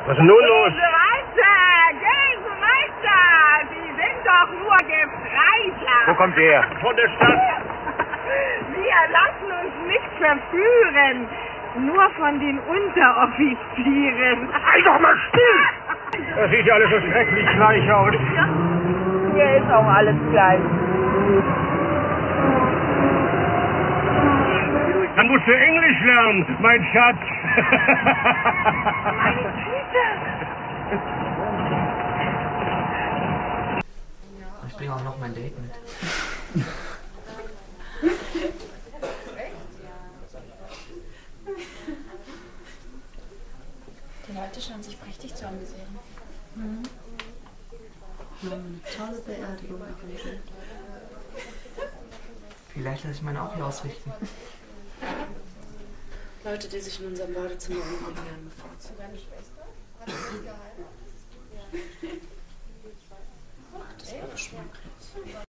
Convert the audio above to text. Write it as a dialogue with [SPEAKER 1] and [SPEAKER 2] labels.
[SPEAKER 1] Was ist denn nun los?
[SPEAKER 2] Gehen Sie weiter! Sie sind doch nur Gefreiter!
[SPEAKER 1] Wo kommt der? Von der Stadt.
[SPEAKER 2] Wir lassen uns nicht verführen! Nur von den Unteroffizieren!
[SPEAKER 1] Sei doch mal still! Das sieht ja alles so schrecklich gleich aus.
[SPEAKER 2] Ja, hier ist auch alles gleich.
[SPEAKER 1] Dann musst du Englisch lernen, mein Schatz.
[SPEAKER 2] Meine Güte!
[SPEAKER 3] Ich bringe auch noch mein Date mit.
[SPEAKER 4] Die Leute scheinen sich prächtig zu amüsieren. Wir haben eine tolle Beerdigung organisiert.
[SPEAKER 3] Vielleicht lasse ich meine auch hier ausrichten.
[SPEAKER 4] Leute, die sich in unserem Badezimmer umgucken, werden bevorzugt. Ach, das war geschmacklos.